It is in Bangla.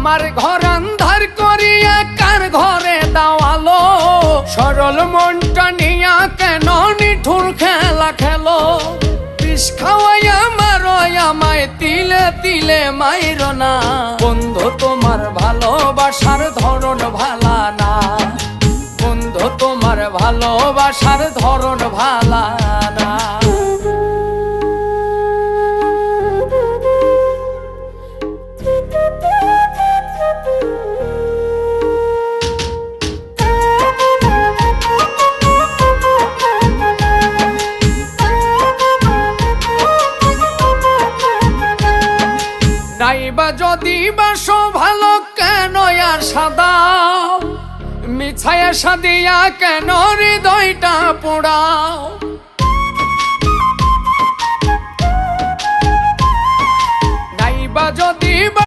আমার ঘর আন্ধার করিয়া কার ঘরে দাওয়ালো সরল মনটা নিয়া কেন নিঠুর খেলা খেলো বিষ খাওয়াইয়া মারো আমায় তিলে তিলে মাইরো না বন্ধু তোমার ভালোবাসার ধরন ভালা না বন্ধু তোমার ভালোবাসার ধরন ভালা না নাইবা যদি বাসো ভালো কেন আর সাদা মিছায়া সাদিয়া কেন হৃদয়টা পোড়াও নাইবা যদি